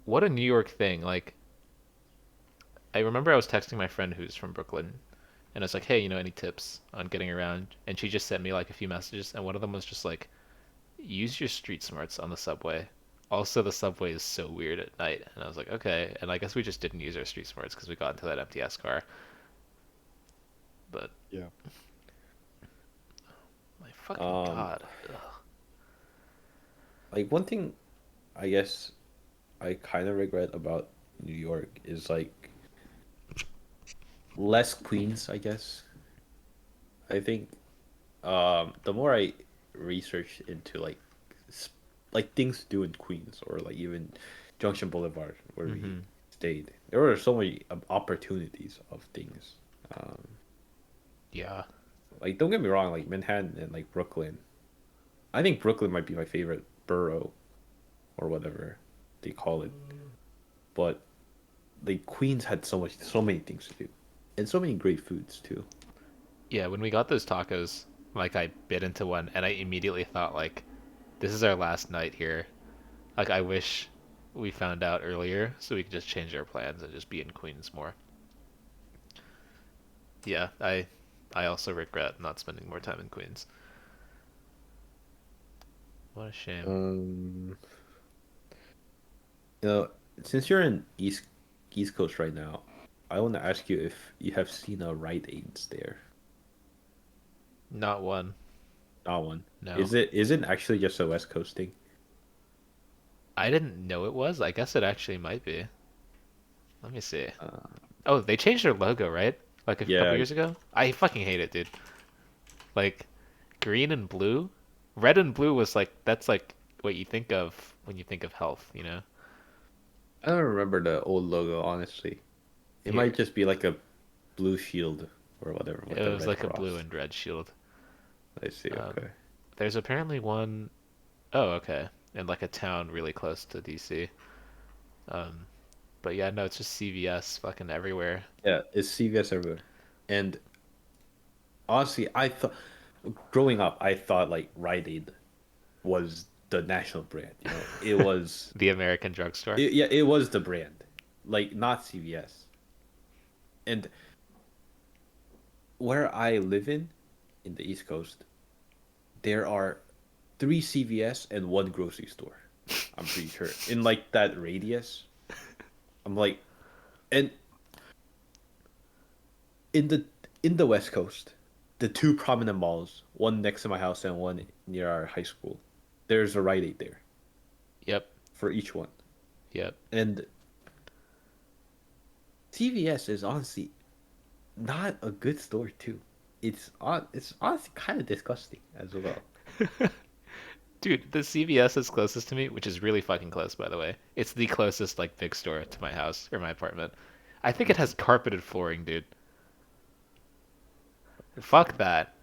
What a New York thing. Like I remember I was texting my friend who's from Brooklyn, and I was like, "Hey, any tips on getting around?" And she just sent me like a few messages, and one of them was just like, use your street smarts on the subway. Also, the subway is so weird at night. And I was like, okay. And I guess we just didn't use our street smarts because we got into that empty ass car. But yeah. my fucking Um, god. Ugh. like one thing I guess I kind of regret about New York is like less Queens, I guess. I think the more I researched into like things to do in Queens or like even Junction Boulevard where we Mm-hmm. stayed, there were so many opportunities of things. Um, Yeah. like don't get me wrong, like Manhattan and like Brooklyn. I think Brooklyn might be my favorite borough or whatever they call it. But like Queens had so many things to do, and so many great foods too. Yeah, when we got those tacos, like I bit into one and I immediately thought like, this is our last night here. Like I wish we found out earlier so we could just change our plans and just be in Queens more. Yeah, I also regret not spending more time in Queens. What a shame. Um, you know, since you're in East Coast right now, I want to ask you if you have seen a Rite Aids there. Not one. Not one. No. Is it actually just a West Coast thing? I didn't know it was. I guess it actually might be. Let me see. Uh, Oh, they changed their logo, right? Like a couple yeah, years ago? I fucking hate it, dude. Like green and blue? Red and blue was like that's like what you think of when you think of health, you know? I don't remember the old logo, honestly. It Here. might just be like a blue shield or whatever It with a was red like a blue cross. and red shield. I see, Um okay. there's apparently one oh, okay. In like a town really close to DC. Um but yeah, no, it's just CVS fucking everywhere. Yeah, it's CVS everywhere. And honestly, I thought growing up, I thought like Rite Aid was the national brand. You know, The American drugstore. yeah, it was the brand, like not CVS. And where I live in the East Coast, there are three CVS and one grocery store. I'm pretty sure in like that radius. I'm like, and in the West Coast, the two prominent malls, one next to my house and one near our high school, there's a Rite Aid there Yep. for each one. Yep. And CVS is honestly not a good store too. It's honestly kind of disgusting as well. Dude, the CVS is closest to me, which is really fucking close, by the way. It's the closest like big store to my house or my apartment. I think it has Mhm. carpeted flooring, dude. Fuck that,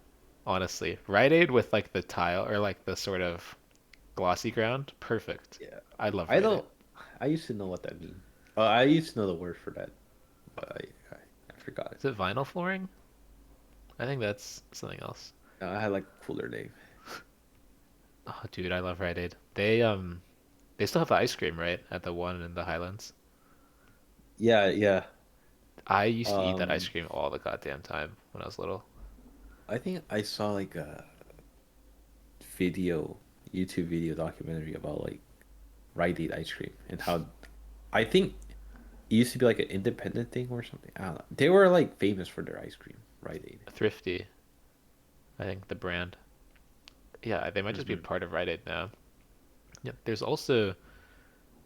honestly. Rite Aid with like the tile or like the sort of glossy ground, perfect. Yeah, I love I Rite Aid. don't. I used to know what that means. I used to know the word for that, but I forgot it. Is it vinyl flooring? I think that's something else. I had like a cooler name. Oh, dude, I love Rite Aid. They still have the ice cream, right? At the one in the Highlands. Yeah, yeah. I used to eat that ice Um, cream all the goddamn time when I was little. I think I saw like a video, YouTube video documentary about like Rite Aid ice cream and how I think it used to be like an independent thing or something. I don't know. They were like famous for their ice cream, Rite Aid. Thrifty, I think the brand. Yeah, they might just be Hmm. part of Rite Aid now. Yeah, there's also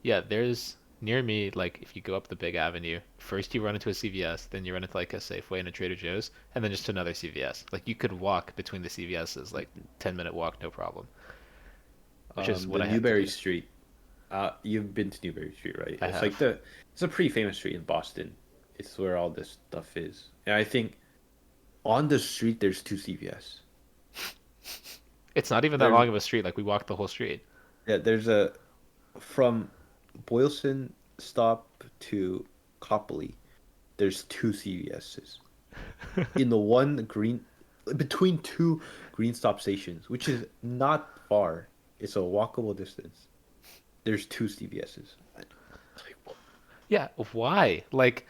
there's near me like if you go up the big avenue, first you run into a CVS, then you run into like a Safeway and a Trader Joe's, and then just to another CVS. Like you could walk between the CVS's like 10-minute walk, no problem, which is The what I have to Newberry do. Street. You've been to Newberry Street, right? I It's like have. it's a pretty famous street in Boston. It's where all this stuff is. And I think on the street there's two CVS. It's not even that There's long of a street. Like we walked the whole street. yeah, there's a from Boylston stop to Copley, there's two CVS's. In the one green between two green stop stations, which is not far. It's a walkable distance. There's two CVS's. Like, Yeah, why? Like,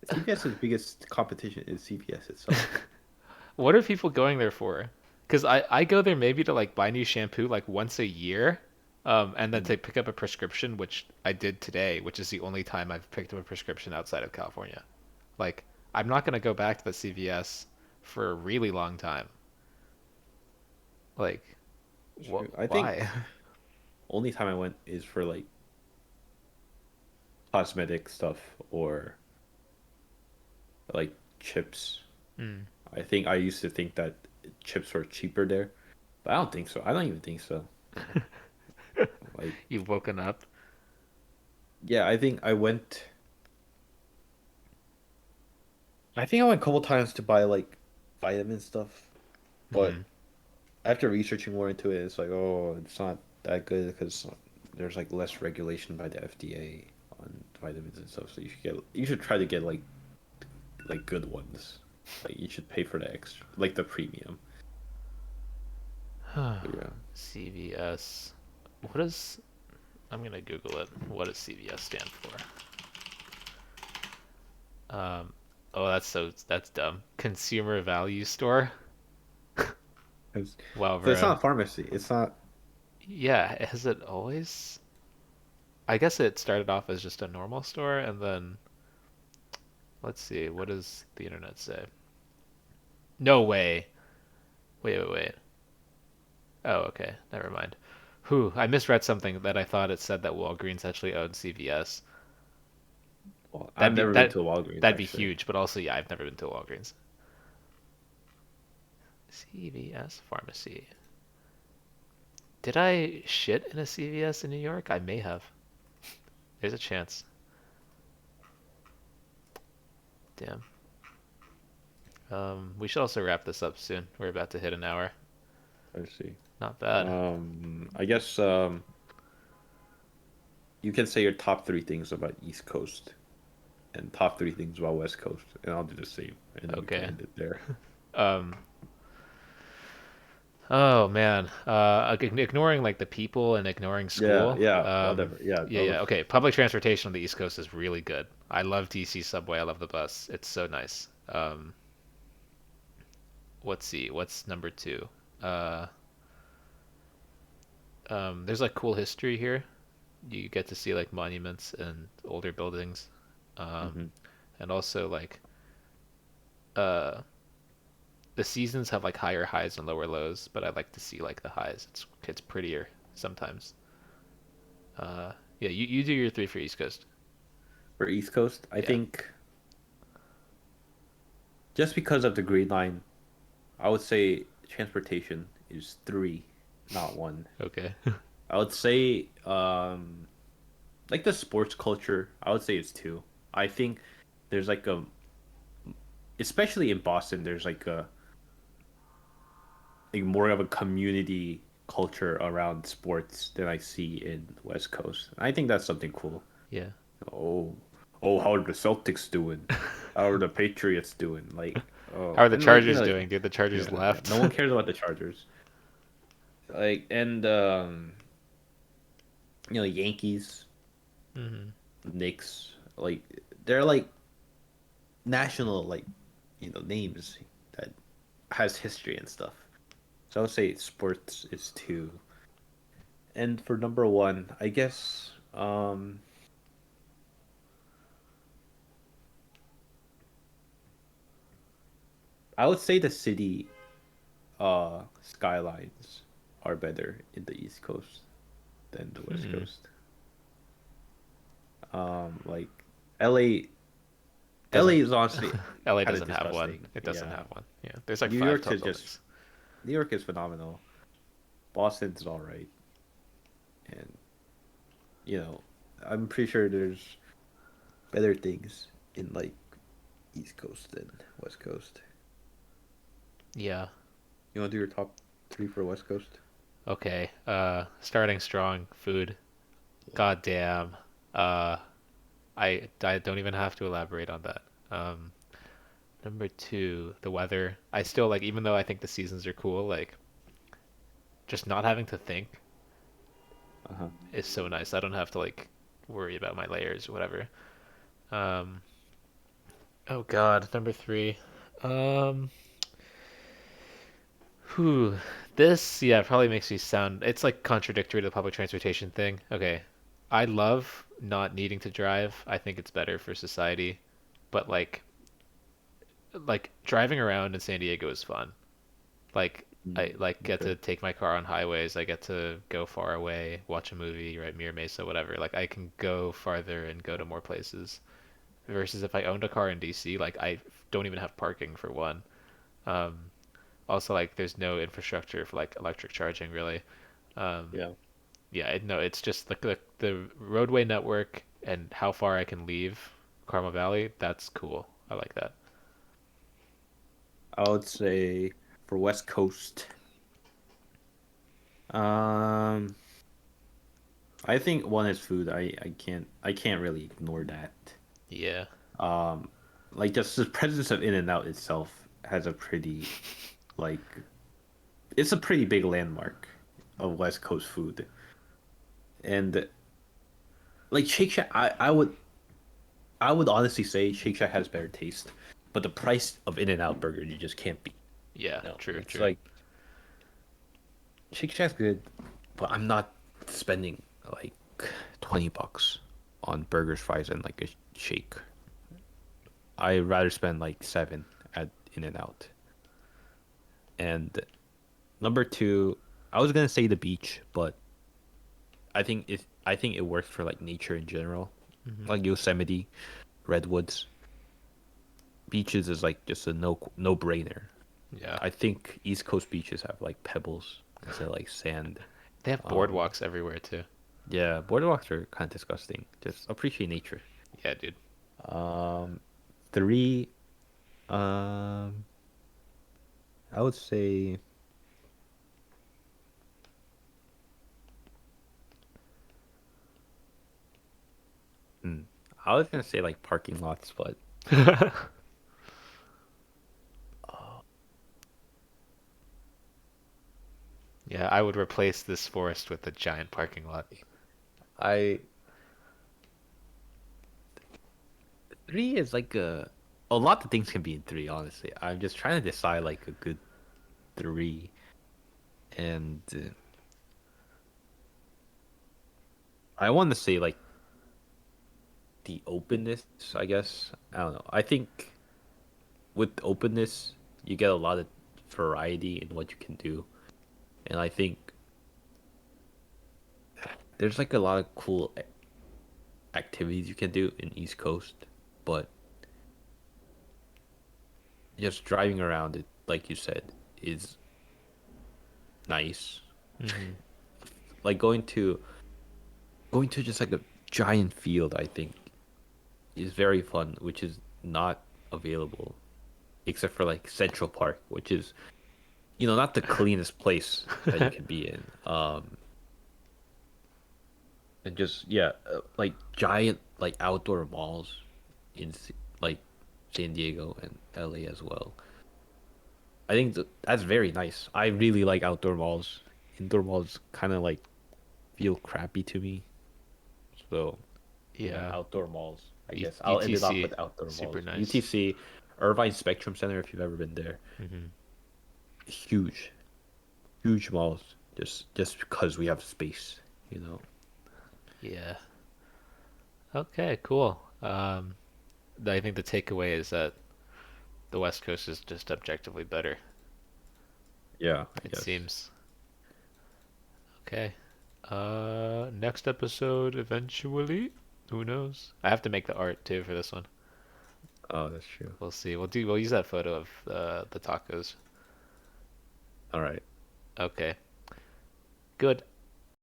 CVS's biggest competition is CVS itself. what are people going there for? Because I go there maybe to like buy new shampoo like once a year, and then Mm. to pick up a prescription, which I did today, which is the only time I've picked up a prescription outside of California. Like, I'm not gonna go back to the CVS for a really long time. Like, what? True. I think Why? only time I went is for like cosmetic stuff or like chips. Mm. I think I used to think that chips were cheaper there, but I don't think so. I don't even think so. Like, You've woken up. yeah, I think I went a couple times to buy like vitamin stuff, but Mm. after researching more into it, it's like, oh, it's not that good because there's like less regulation by the FDA on vitamins and stuff. So you should try to get like good ones. Like you should pay for the extra, like the premium. But yeah. CVS. What is? I'm gonna Google it. What does CVS stand for? Um, oh, that's dumb. Consumer Value Store. 'Cause- Wow, So it's bro. not a pharmacy. It's not. Yeah, has it always? I guess it started off as just a normal store, and then let's see, what does the internet say? No way. Wait. Oh, okay. Never mind. Whew, I misread something that I thought it said that Walgreens actually owned CVS. Well, I've That'd be never been that to a Walgreens that'd be actually. huge, but also yeah, I've never been to a Walgreens. CVS pharmacy. Did I shit in a CVS in New York? I may have. There's a chance. Damn. We should also wrap this up soon. We're about to hit an hour. I see. Not bad. I guess you can say your top three things about East Coast and top three things about West Coast, and I'll do the same, and then we can Okay. end it there. Um. Oh man. Ignoring like the people and ignoring Yeah, school. yeah, whatever. Yeah, Yeah. those. Okay. Public transportation on the East Coast is really good. I love DC subway. I love the bus. It's so nice. Let's see. What's number two? Uh, There's like cool history here. You get to see like monuments and older buildings, um, Hmm. and also like uh, the seasons have like higher highs and lower lows, but I like to see like the highs. It's prettier sometimes. Yeah, you do your three for East Coast. For East Coast, I Yeah. think just because of the Green Line, I would say transportation is three, not one. Okay. I would say like the sports culture, I would say it's two. I think there's like a especially in Boston, there's like more of a community culture around sports than I see in West Coast. I think that's something cool. Yeah. Oh, oh, how are the Celtics doing? How are the Patriots doing? Like, How oh, are the and like Chargers doing, dude? The yeah, Chargers yeah. No left. one cares about the Chargers. Like, and Yankees, Hmm. Knicks, like they're like national names that has history and stuff. So I would say sports is two. And for number one, I guess I would say the city skylines are better in the East Coast than the West Hmm. Coast. Like LA LA Doesn't is honestly LA kind of doesn't have one. disgusting. It doesn't Yeah. have one. Yeah. There's like New five York tall is just buildings. New York is phenomenal. Boston's all right. And I'm pretty sure there's better things in like East Coast than West Coast. Yeah. You want to do your top three for West Coast? Okay. Starting strong. Food. God damn. Uh, I don't even have to elaborate on that. Um, Number two, the weather. I still like, even though I think the seasons are cool, like just not having to think Uh-huh. is so nice. I don't have to like worry about my layers or whatever. Um, oh God, number three. Um, whew, this yeah probably makes me sound. It's like contradictory to the public transportation thing. Okay, I love not needing to drive. I think it's better for society, but like driving around in San Diego is fun. Like I Mm, like get okay. to take my car on highways. I get to go far away, watch a movie, right? Mira Mesa, whatever. Like I can go farther and go to more places. Versus if I owned a car in DC, like I don't even have parking for one. Um, Also, like there's no infrastructure for like electric charging really. Um, Yeah. yeah, no, it's just like the roadway network and how far I can leave Carmel Valley. That's cool. I like that. I would say for West Coast, um, I think one is food. I can't really ignore that. Yeah. Um, like just the presence of In and Out itself has a pretty like it's a pretty big landmark of West Coast food. And like Shake Shack, I would honestly say Shake Shack has better taste, but the price of In and Out burger you just can't beat. Yeah. No, True. it's True. like Shake Shack's good, but I'm not spending like $20 on burgers, fries, and like a shake. I'd rather spend like seven at In and Out. And number two, I was gonna say the beach, but I think it works for like nature in general, Hmm. like Yosemite, redwoods. Beaches is like just a no brainer. Yeah. I think East Coast beaches have like pebbles instead of like sand. They have Um, boardwalks everywhere too. yeah, boardwalks are kind of disgusting. Just appreciate nature. Yeah, dude. Um, three, um, I would say, hmm, I was gonna say like parking lots, but uh, Yeah, I would replace this forest with a giant parking lot. I three is like a lot of things can be in three. Honestly, I'm just trying to decide like a good three, and I want to say like the openness, I guess. I don't know. I think with openness, you get a lot of variety in what you can do. And I think there's like a lot of cool activities you can do in East Coast, but just driving around it, like you said, is nice. Mm-hmm. Like going to just like a giant field, I think is very fun, which is not available except for like Central Park, which is not the cleanest place that you can be in. And just yeah, like giant like outdoor malls in like San Diego and LA as well. I think that's very nice. I really like outdoor malls. Indoor malls kind of like feel crappy to me. So yeah, Yeah. outdoor malls. I U guess I'll end it off UTC, with outdoor super malls. nice. UTC, Irvine Spectrum Center, if you've ever been there, Mm-hmm. huge, huge malls. Just because we have space, you know. Yeah. Okay, cool. I think the takeaway is that the West Coast is just objectively better, Yeah, I it guess. seems. Okay. Next episode eventually. Who knows? I have to make the art too for this one. Oh, that's true. We'll see. We'll use that photo of the tacos. All right. Okay. Good.